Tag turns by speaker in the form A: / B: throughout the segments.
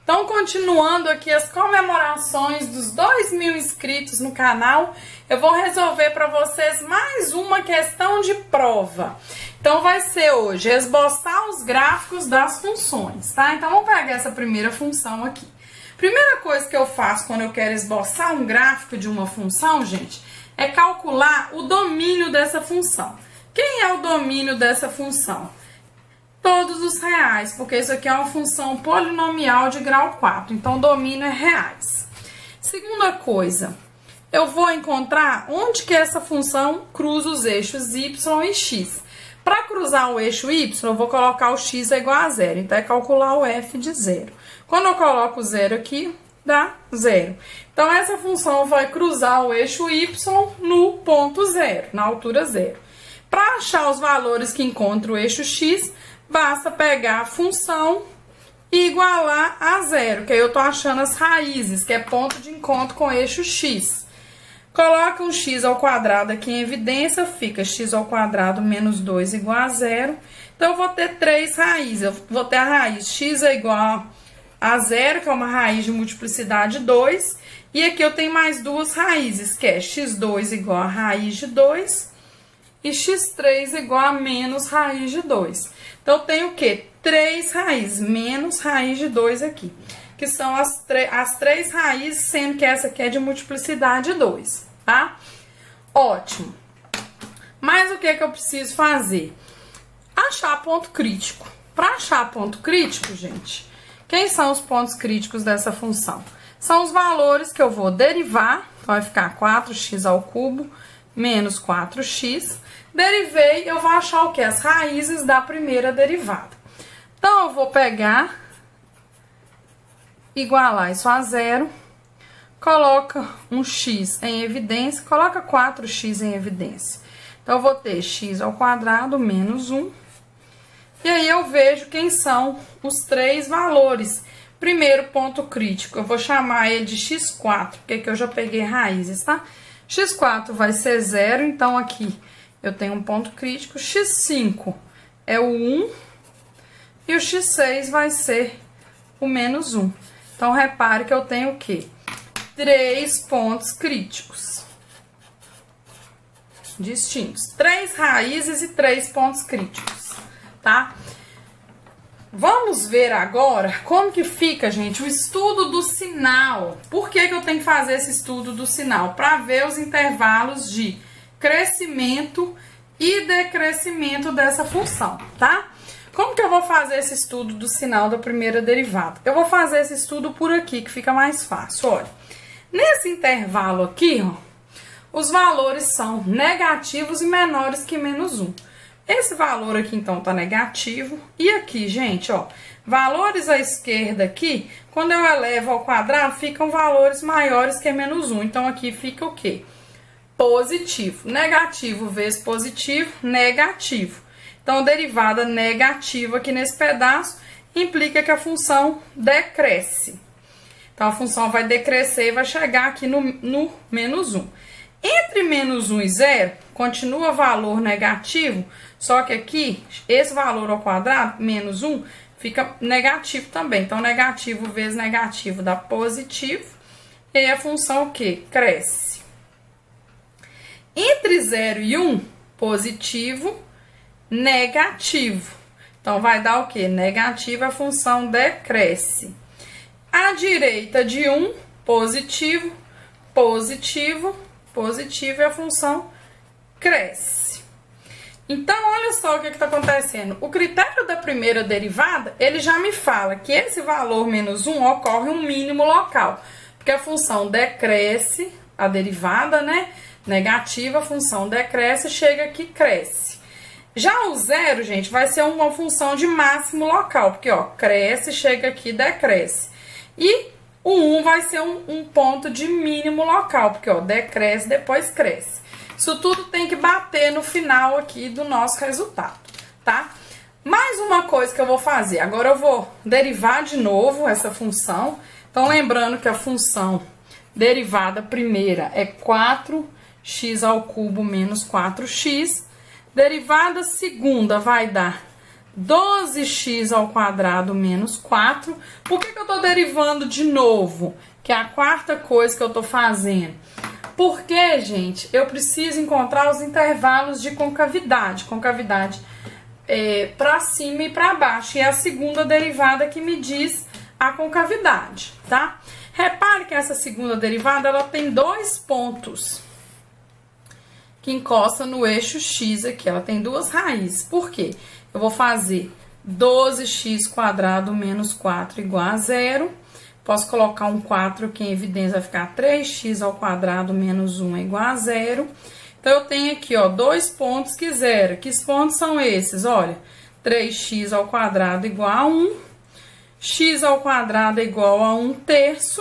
A: Então, continuando aqui as comemorações dos 2.000 inscritos no canal, eu vou resolver para vocês mais uma questão de prova. Então, vai ser hoje esboçar os gráficos das funções, tá? Então, vamos pegar essa primeira função aqui. Primeira coisa que eu faço quando eu quero esboçar um gráfico de uma função, gente, é calcular o domínio dessa função. Quem é o domínio dessa função? Todos os reais, porque isso aqui é uma função polinomial de grau 4, então o domínio é reais. Segunda coisa, eu vou encontrar onde que essa função cruza os eixos y e x. Para cruzar o eixo y, eu vou colocar o x é igual a zero, então é calcular o f de zero. Quando eu coloco zero aqui, dá zero. Então, essa função vai cruzar o eixo y no ponto zero, na altura zero. Para achar os valores que encontra o eixo x, basta pegar a função e igualar a zero, que aí eu tô achando as raízes, que é ponto de encontro com o eixo x. Coloca um x ao quadrado aqui em evidência, fica x ao quadrado menos 2 igual a zero. Então, eu vou ter três raízes. Eu vou ter a raiz x é igual a zero, que é uma raiz de multiplicidade 2. E aqui eu tenho mais duas raízes, que é x2 igual a raiz de 2 e x3 igual a menos raiz de 2. Então, eu tenho o quê? Três raízes, menos raiz de 2 aqui, que são as três raízes, sendo que essa aqui é de multiplicidade 2, tá? Ótimo. Mas o que é que eu preciso fazer? Achar ponto crítico. Para achar ponto crítico, gente, quem são os pontos críticos dessa função? São os valores que eu vou derivar, então vai ficar 4x ao cubo menos 4x. Derivei, eu vou achar o que? As raízes da primeira derivada. Então, eu vou pegar, igualar isso a zero, coloca um x em evidência, coloca 4x em evidência. Então, eu vou ter x ao quadrado menos 1. E aí, eu vejo quem são os três valores. Primeiro ponto crítico, eu vou chamar ele de x4, porque aqui eu já peguei raízes, tá? x4 vai ser 0, então aqui eu tenho um ponto crítico. x5 é o 1 e o x6 vai ser o menos 1. Então, repare que eu tenho o quê? Três pontos críticos distintos. Três raízes e três pontos críticos, tá? Vamos ver agora como que fica, gente, o estudo do sinal. Por que que eu tenho que fazer esse estudo do sinal? Para ver os intervalos de crescimento e decrescimento dessa função, tá? Como que eu vou fazer esse estudo do sinal da primeira derivada? Eu vou fazer esse estudo por aqui, que fica mais fácil. Olha, nesse intervalo aqui, ó, os valores são negativos e menores que menos 1. Esse valor aqui, então, tá negativo. E aqui, gente, ó, valores à esquerda aqui, quando eu elevo ao quadrado, ficam valores maiores que menos 1. Então, aqui fica o quê? Positivo. Negativo vezes positivo, negativo. Então, derivada negativa aqui nesse pedaço implica que a função decresce. Então, a função vai decrescer e vai chegar aqui no menos 1. Entre menos 1 e 0, continua valor negativo, só que aqui, esse valor ao quadrado, menos 1, fica negativo também. Então, negativo vezes negativo dá positivo. E aí, a função o quê? Cresce. Entre 0 e 1, positivo, negativo. Então, vai dar o quê? Negativo, a função decresce. À direita de 1, positivo, positivo, positivo e a função cresce. Então, olha só o que está acontecendo. O critério da primeira derivada, ele já me fala que esse valor menos 1 ocorre um mínimo local. Porque a função decresce, a derivada, né? Negativa, a função decresce, chega aqui, cresce. Já o zero, gente, vai ser uma função de máximo local. Porque, ó, cresce, chega aqui, decresce. E o 1 vai ser um ponto de mínimo local. Porque, ó, decresce, depois cresce. Isso tudo tem que bater no final aqui do nosso resultado, tá? Mais uma coisa que eu vou fazer. Agora eu vou derivar de novo essa função. Então, lembrando que a função derivada primeira é 4x ao cubo menos 4x. Derivada segunda vai dar 12x ao quadrado menos 4. Por que eu tô derivando de novo? Que é a quarta coisa que eu tô fazendo. Porque, gente, eu preciso encontrar os intervalos de concavidade. Concavidade para cima e para baixo. E é a segunda derivada que me diz a concavidade, tá? Repare que essa segunda derivada, ela tem dois pontos que encostam no eixo x aqui. Ela tem duas raízes. Por quê? Eu vou fazer 12x quadrado menos 4 igual a 0. Posso colocar um 4 aqui em evidência, vai ficar 3x ao quadrado menos 1 é igual a 0. Então, eu tenho aqui, ó, dois pontos que zero. Que pontos são esses? Olha, 3x ao quadrado igual a 1. X ao quadrado é igual a 1/3.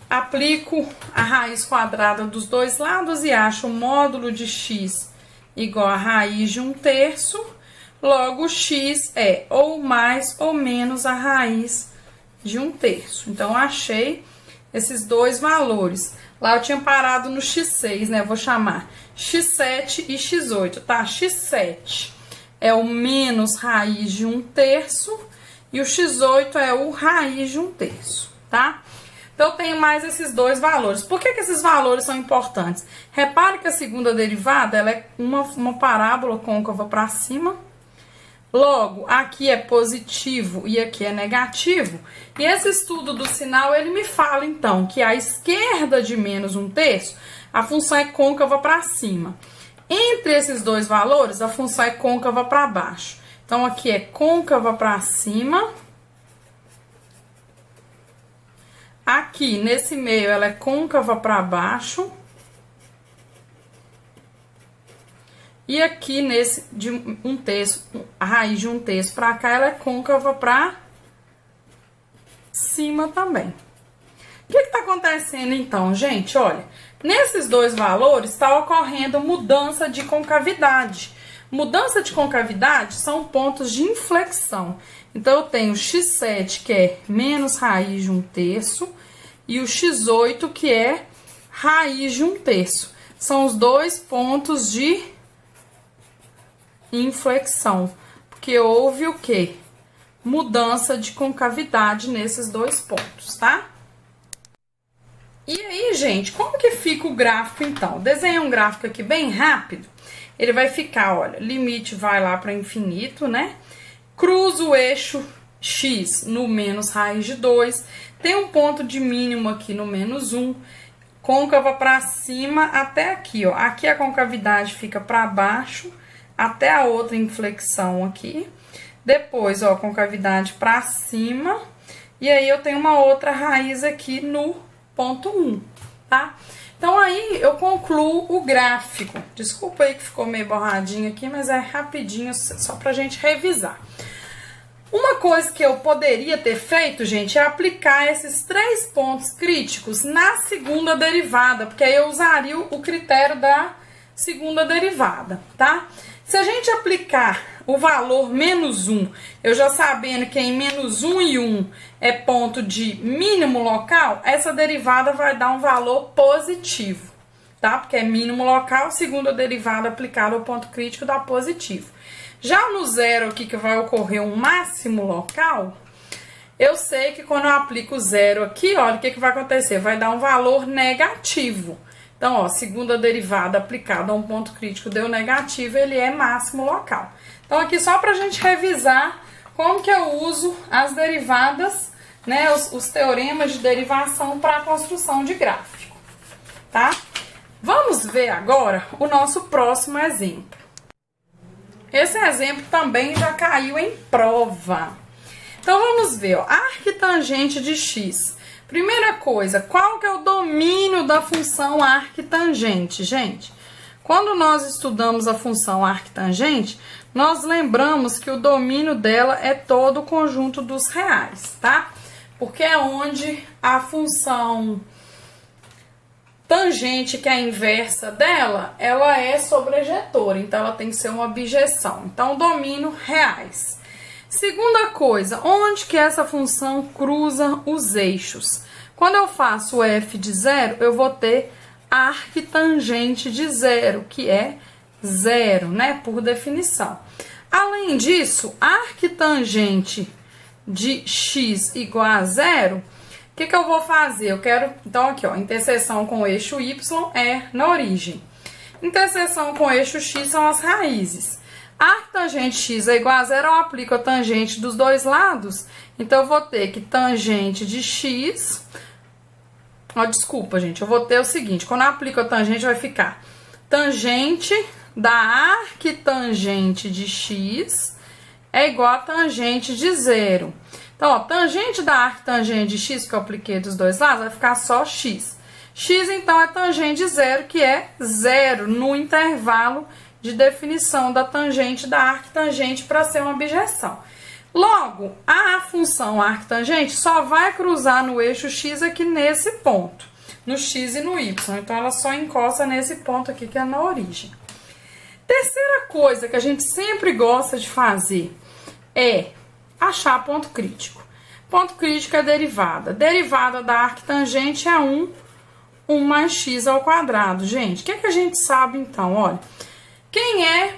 A: Aplico a raiz quadrada dos dois lados e acho o módulo de x igual a raiz de 1/3. Logo, x é ou mais ou menos a raiz de 1/3. Então, achei esses dois valores. Lá eu tinha parado no x6, né? Eu vou chamar x7 e x8, tá? x7 é o menos raiz de 1/3 e o x8 é o raiz de 1/3, tá? Então, eu tenho mais esses dois valores. Por que esses valores são importantes? Repare que a segunda derivada, ela é uma parábola côncava para cima. Logo, aqui é positivo e aqui é negativo. E esse estudo do sinal, ele me fala, então, que à esquerda de menos 1/3, a função é côncava para cima. Entre esses dois valores, a função é côncava para baixo. Então, aqui é côncava para cima. Aqui, nesse meio, ela é côncava para baixo. E aqui, nesse de 1/3, a raiz de 1/3 para cá, ela é côncava para cima também. O que está acontecendo, então, gente? Olha, nesses dois valores está ocorrendo mudança de concavidade. Mudança de concavidade são pontos de inflexão. Então, eu tenho o x7, que é menos raiz de 1/3, e o x8, que é raiz de 1/3. São os dois pontos de inflexão, porque houve o quê? Mudança de concavidade nesses dois pontos, tá? E aí, gente, como que fica o gráfico, então? Desenhei um gráfico aqui bem rápido. Ele vai ficar, olha, limite vai lá para infinito, né? Cruza o eixo x no menos raiz de 2. Tem um ponto de mínimo aqui no menos 1. Côncava para cima até aqui, ó. Aqui a concavidade fica para baixo até a outra inflexão aqui. Depois, ó, concavidade para cima. E aí, eu tenho uma outra raiz aqui no ponto 1, tá? Então, aí, eu concluo o gráfico. Desculpa aí que ficou meio borradinho aqui, mas é rapidinho, só pra gente revisar. Uma coisa que eu poderia ter feito, gente, é aplicar esses três pontos críticos na segunda derivada, porque aí eu usaria o critério da segunda derivada, tá? Se a gente aplicar o valor menos 1, eu já sabendo que em menos 1 e 1 é ponto de mínimo local, essa derivada vai dar um valor positivo, tá? Porque é mínimo local, segunda derivada aplicada ao ponto crítico dá positivo. Já no zero aqui, que vai ocorrer um máximo local, eu sei que quando eu aplico zero aqui, olha, o que vai acontecer? Vai dar um valor negativo. Então, ó, segunda derivada aplicada a um ponto crítico deu negativo, ele é máximo local. Então, aqui só pra gente revisar como que eu uso as derivadas, né, os teoremas de derivação para a construção de gráfico, tá? Vamos ver agora o nosso próximo exemplo. Esse exemplo também já caiu em prova. Então, vamos ver, ó, arquitangente de x. Primeira coisa, qual que é o domínio da função arquitangente, gente? Quando nós estudamos a função arquitangente, nós lembramos que o domínio dela é todo o conjunto dos reais, tá? Porque é onde a função tangente, que é a inversa dela, ela é sobrejetora, então ela tem que ser uma bijeção. Então, domínio reais. Segunda coisa, onde que essa função cruza os eixos? Quando eu faço o f de 0, eu vou ter arquitangente de 0, que é 0, né? Por definição. Além disso, arquitangente de x igual a zero, o que eu vou fazer? Eu quero, então aqui ó, interseção com o eixo y é na origem. Interseção com o eixo x são as raízes. Arctangente x é igual a zero, eu aplico a tangente dos dois lados, então eu vou ter que tangente de x... Ó, desculpa, gente, eu vou ter o seguinte, quando eu aplico a tangente vai ficar tangente da arquitangente de x é igual a tangente de zero. Então, ó, tangente da arquitangente de x, que eu apliquei dos dois lados, vai ficar só x. X, então, é tangente de zero, que é zero no intervalo de definição da tangente da arquitangente para ser uma bijeção. Logo, a função arquitangente só vai cruzar no eixo x aqui nesse ponto, no x e no y. Então, ela só encosta nesse ponto aqui, que é na origem. Terceira coisa que a gente sempre gosta de fazer é achar ponto crítico. Ponto crítico é derivada. Derivada da arquitangente é 1 mais x ao quadrado. Gente, o que é que a gente sabe então? Olha, quem é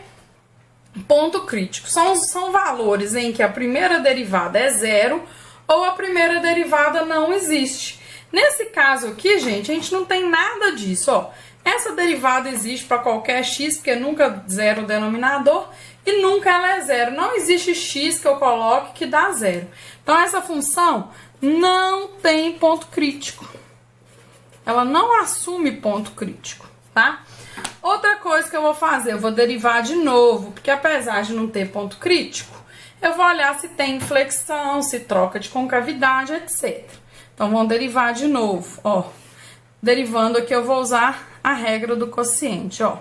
A: ponto crítico? São valores em que a primeira derivada é zero ou a primeira derivada não existe. Nesse caso aqui, gente, a gente não tem nada disso, ó. Essa derivada existe para qualquer x, porque nunca zero o denominador, e nunca ela é zero. Não existe x que eu coloque que dá zero. Então, essa função não tem ponto crítico. Ela não assume ponto crítico, tá? Outra coisa que eu vou fazer, eu vou derivar de novo, porque apesar de não ter ponto crítico, eu vou olhar se tem inflexão, se troca de concavidade, etc. Então, vamos derivar de novo, ó. Derivando aqui, eu vou usar a regra do quociente, ó.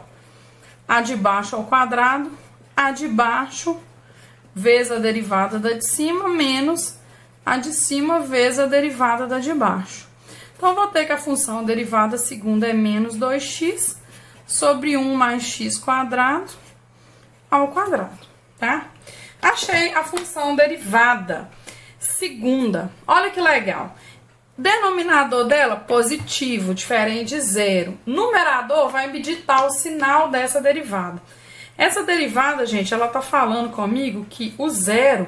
A: A de baixo ao quadrado, a de baixo vezes a derivada da de cima, menos a de cima vezes a derivada da de baixo. Então, eu vou ter que a função derivada segunda é menos 2x sobre 1 mais x quadrado ao quadrado, tá? Achei a função derivada segunda. Olha que legal. Denominador dela, positivo, diferente de zero. Numerador vai me ditar o sinal dessa derivada. Essa derivada, gente, ela tá falando comigo que o zero,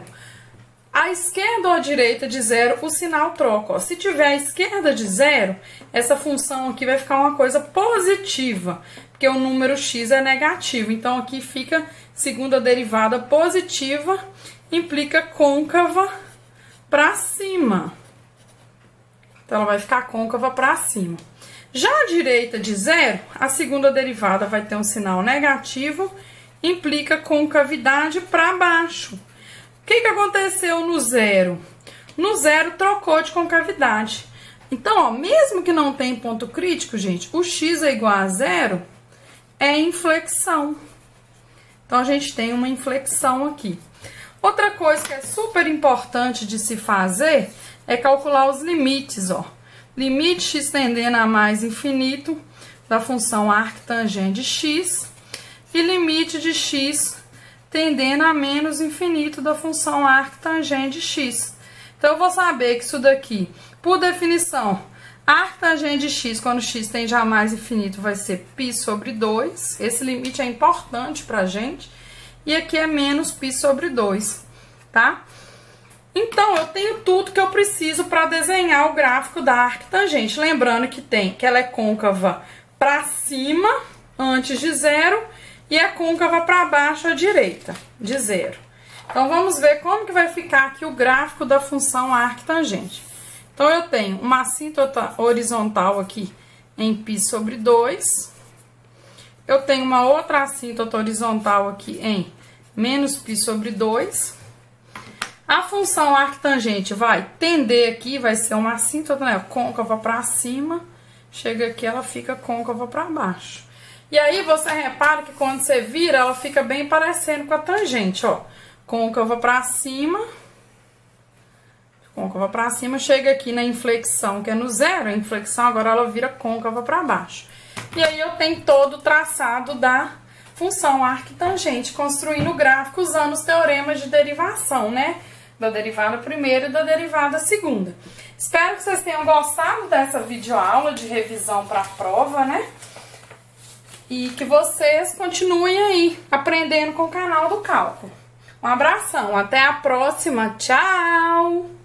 A: à esquerda ou à direita de zero, o sinal troca. Ó. Se tiver à esquerda de zero, essa função aqui vai ficar uma coisa positiva, porque o número x é negativo. Então, aqui fica segunda derivada positiva, implica côncava para cima. Então, ela vai ficar côncava para cima. Já à direita de zero, a segunda derivada vai ter um sinal negativo, implica concavidade para baixo. O que aconteceu no zero? No zero, trocou de concavidade. Então, ó, mesmo que não tenha ponto crítico, gente, o x é igual a zero, é inflexão. Então, a gente tem uma inflexão aqui. Outra coisa que é super importante de se fazer é calcular os limites, ó. Limite x tendendo a mais infinito da função arctangente de x e limite de x tendendo a menos infinito da função arctangente de x. Então, eu vou saber que isso daqui, por definição, arctangente de x, quando x tende a mais infinito, vai ser π sobre 2. Esse limite é importante pra gente. E aqui é menos π sobre 2, tá? Então, eu tenho tudo que eu preciso para desenhar o gráfico da arctangente. Lembrando que ela é côncava para cima, antes de zero, e é côncava para baixo, à direita, de zero. Então, vamos ver como que vai ficar aqui o gráfico da função arctangente. Então, eu tenho uma assíntota horizontal aqui em π sobre 2. Eu tenho uma outra assíntota horizontal aqui em menos π sobre 2. A função arctangente vai tender aqui, vai ser uma assíntota, né, côncava para cima, chega aqui, ela fica côncava para baixo. E aí, você repara que quando você vira, ela fica bem parecendo com a tangente, ó. Côncava para cima, chega aqui na inflexão, que é no zero, a inflexão agora ela vira côncava para baixo. E aí, eu tenho todo o traçado da função arctangente, construindo o gráfico usando os teoremas de derivação, né? Da derivada primeira e da derivada segunda. Espero que vocês tenham gostado dessa videoaula de revisão para a prova, né? E que vocês continuem aí aprendendo com o canal do cálculo. Um abração, até a próxima, tchau!